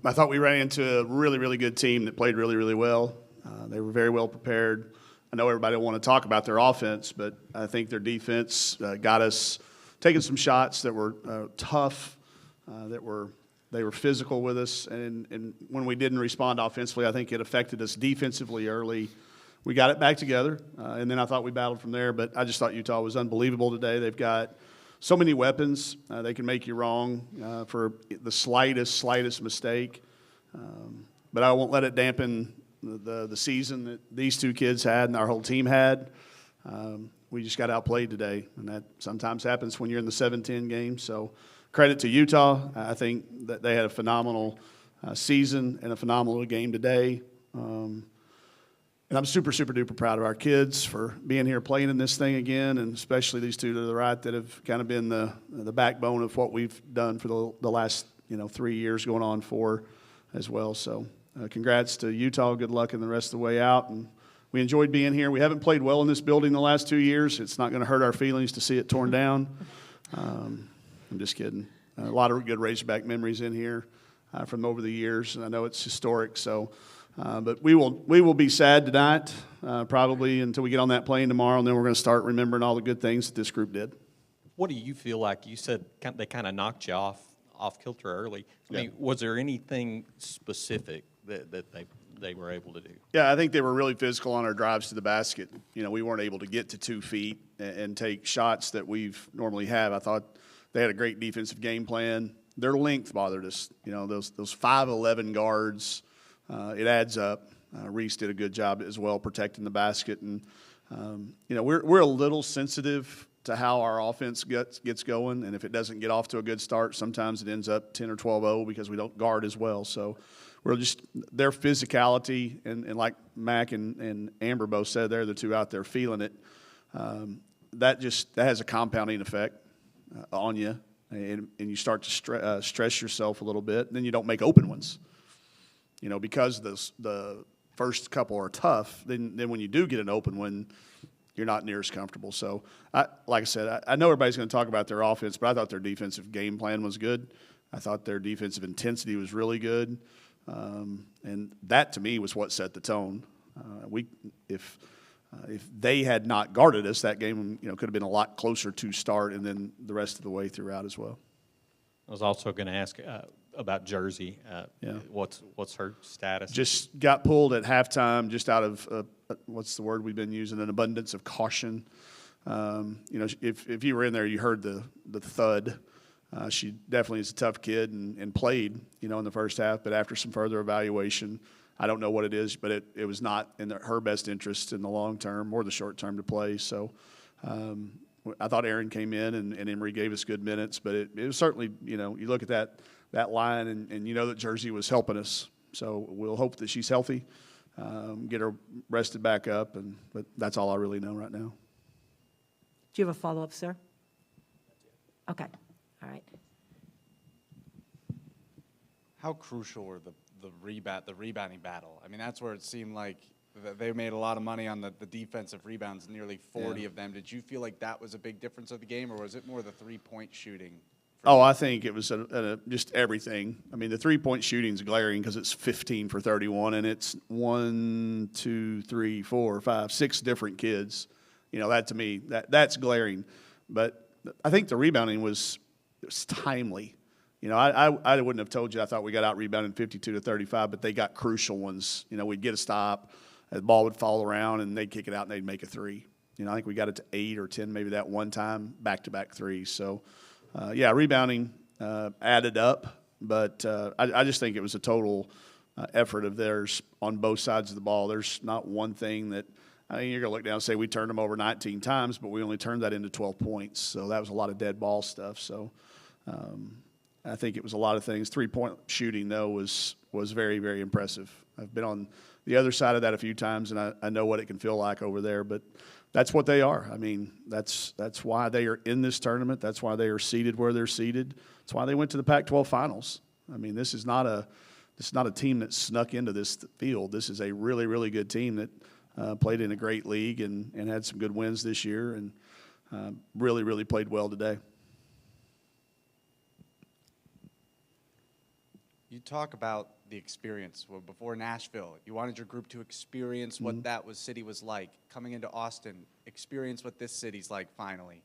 I thought we ran into a really, really good team that played really, really well. They were very well prepared. I know everybody will want to talk about their offense, but I think their defense got us taking some shots that were tough, they were physical with us, and when we didn't respond offensively, I think it affected us defensively early. We got it back together, and then I thought we battled from there, but I just thought Utah was unbelievable today. They've got so many weapons. They can make you wrong for the slightest mistake, but I won't let it dampen the season that these two kids had and our whole team had. We just got outplayed today, and that sometimes happens when you're in the 7-10 game. So credit to Utah. I think that they had a phenomenal season and a phenomenal game today. And I'm super, super duper proud of our kids for being here playing in this thing again, and especially these two to the right that have kind of been the backbone of what we've done for the last 3 years going on 4 as well. So congrats to Utah. Good luck in the rest of the way out. And we enjoyed being here. We haven't played well in this building the last 2 years. It's not going to hurt our feelings to see it torn down. I'm just kidding. A lot of good Razorback memories in here from over the years, and I know it's historic. So, but we will be sad tonight, probably until we get on that plane tomorrow, and then we're going to start remembering all the good things that this group did. What do you feel like? You said they kind of knocked you off kilter early. I mean, was there anything specific that they were able to do? Yeah, I think they were really physical on our drives to the basket. We weren't able to get to 2 feet and take shots that we've normally have. I thought they had a great defensive game plan. Their length bothered us. Those 5'11" guards, it adds up. Reese did a good job as well protecting the basket, and we're a little sensitive to how our offense gets going, and if it doesn't get off to a good start, sometimes it ends up 10 or 12-0 because we don't guard as well. So we're just their physicality, and like Mac and Amber both said, they're the two out there feeling it. That has a compounding effect on you, and you start to stress yourself a little bit, and then you don't make open ones. Because the first couple are tough, then when you do get an open one, you're not near as comfortable. So, like I said, I know everybody's going to talk about their offense, but I thought their defensive game plan was good. I thought their defensive intensity was really good. And that, to me, was what set the tone. If they had not guarded us, that game could have been a lot closer to start, and then the rest of the way throughout as well. I was also going to ask about Jersey. What's her status? Just got pulled at halftime, just out of what's the word we've been using? An abundance of caution. If you were in there, you heard the thud. She definitely is a tough kid and played, in the first half. But after some further evaluation, I don't know what it is, but it was not in her best interest in the long term or the short term to play. So I thought Aaron came in and Emery gave us good minutes, but it was certainly, you look at that line and you know that Jersey was helping us. So we'll hope that she's healthy, get her rested back up, but that's all I really know right now. Do you have a follow-up, sir? Okay. All right. How crucial were the rebounding battle? I mean, that's where it seemed like they made a lot of money on the defensive rebounds, nearly 40 of them. Did you feel like that was a big difference of the game, or was it more the three-point shooting? I think it was just everything. I mean, the three-point shooting's glaring because it's 15 for 31, and it's 1, 2, 3, 4, 5, 6 different kids. That to me, that's glaring. But I think the rebounding was timely. I wouldn't have told you I thought we got out-rebounded 52-35, but they got crucial ones. We'd get a stop, the ball would fall around, and they'd kick it out, and they'd make a three. I think we got it to 8 or 10 maybe that one time, back-to-back threes. So, rebounding added up, but I just think it was a total effort of theirs on both sides of the ball. There's not one thing that you're going to look down and say we turned them over 19 times, but we only turned that into 12 points. So that was a lot of dead ball stuff. So I think it was a lot of things. Three-point shooting, though, was very, very impressive. I've been on the other side of that a few times, and I know what it can feel like over there. But that's what they are. I mean, that's why they are in this tournament. That's why they are seated where they're seated. That's why they went to the Pac-12 finals. I mean, this is not a team that snuck into this field. This is a really, really good team that played in a great league and had some good wins this year and really, really played well today. You talk about the experience. Well, before Nashville, you wanted your group to experience what city was like. Coming into Austin, experience what this city's like finally.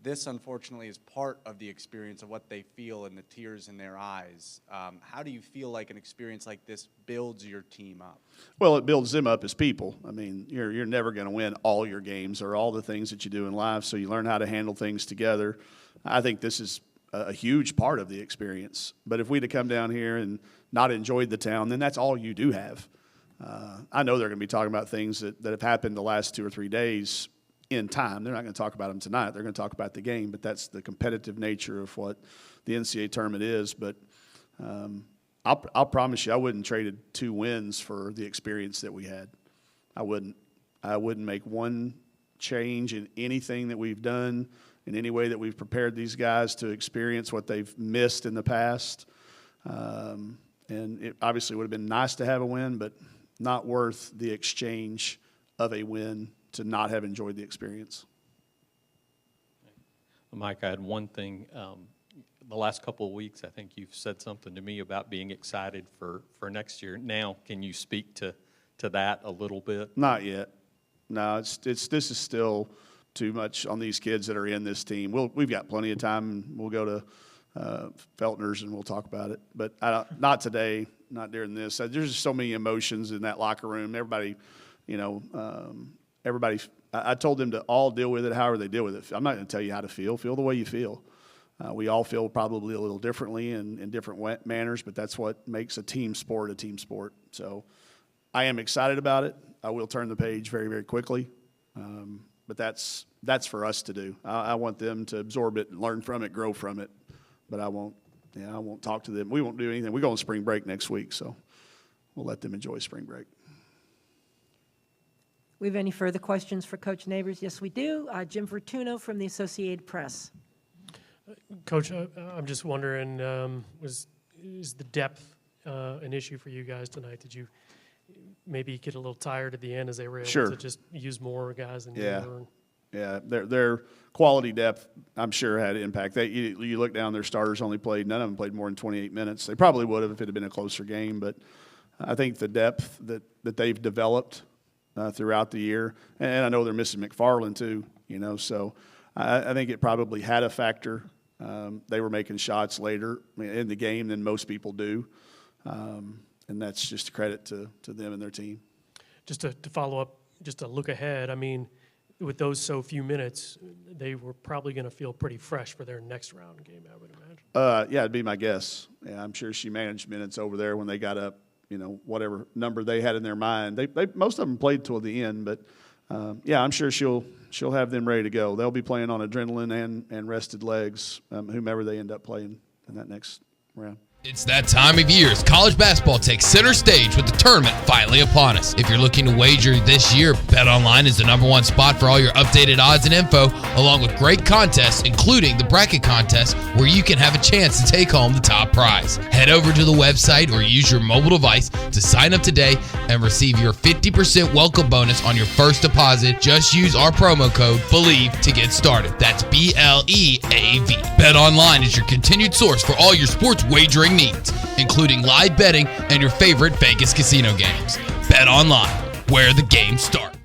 This, unfortunately, is part of the experience of what they feel and the tears in their eyes. How do you feel like an experience like this builds your team up? Well, it builds them up as people. I mean, you're never going to win all your games or all the things that you do in life, so you learn how to handle things together. I think this is a huge part of the experience. But if we'd have come down here and not enjoyed the town, then that's all you do have. I know they're going to be talking about things that have happened the last 2 or 3 days in time. They're not going to talk about them tonight. They're going to talk about the game, but that's the competitive nature of what the NCAA tournament is. But I'll promise you, I wouldn't traded 2 wins for the experience that we had. I wouldn't make one change in anything that we've done, in any way that we've prepared these guys to experience what they've missed in the past. And it obviously would have been nice to have a win, but not worth the exchange of a win to not have enjoyed the experience. Mike, I had one thing. The last couple of weeks, I think you've said something to me about being excited for next year. Now, can you speak to that a little bit? Not yet. No, this is still too much on these kids that are in this team. We've got plenty of time. We'll go to Feltner's and we'll talk about it. But not today, not during this. There's just so many emotions in that locker room. Everybody, I told them to all deal with it however they deal with it. I'm not going to tell you how to feel. Feel the way you feel. We all feel probably a little differently in different manners, but that's what makes a team sport a team sport. So I am excited about it. I will turn the page very, very quickly. But that's for us to do. I want them to absorb it and learn from it, grow from it. But I won't talk to them. We won't do anything. We go on spring break next week, so we'll let them enjoy spring break. We have any further questions for Coach Neighbors? Yes, we do. Jim Fortuno from the Associated Press. Coach, I'm just wondering, is the depth an issue for you guys tonight? Did you maybe get a little tired at the end as they were able to just use more guys than you were? Yeah, their quality depth, I'm sure, had impact. You look down, their starters only played, none of them played more than 28 minutes. They probably would have if it had been a closer game, but I think the depth that they've developed throughout the year, and I know they're missing McFarland too, so I think it probably had a factor. They were making shots later in the game than most people do, and that's just a credit to them and their team. Just to follow up, just to look ahead, I mean, with those so few minutes, they were probably going to feel pretty fresh for their next round game, I would imagine. Yeah, it'd be my guess. Yeah, I'm sure she managed minutes over there when they got up, whatever number they had in their mind. They most of them played till the end, but I'm sure she'll have them ready to go. They'll be playing on adrenaline and rested legs, whomever they end up playing in that next round. It's that time of year as college basketball takes center stage with the tournament finally upon us. If you're looking to wager this year, BetOnline is the #1 spot for all your updated odds and info, along with great contests, including the bracket contest, where you can have a chance to take home the top prize. Head over to the website or use your mobile device to sign up today and receive your 50% welcome bonus on your first deposit. Just use our promo code BELIEVE to get started. That's BLEAV. BetOnline is your continued source for all your sports wagering needs, including live betting and your favorite Vegas casino games. BetOnline, where the game starts.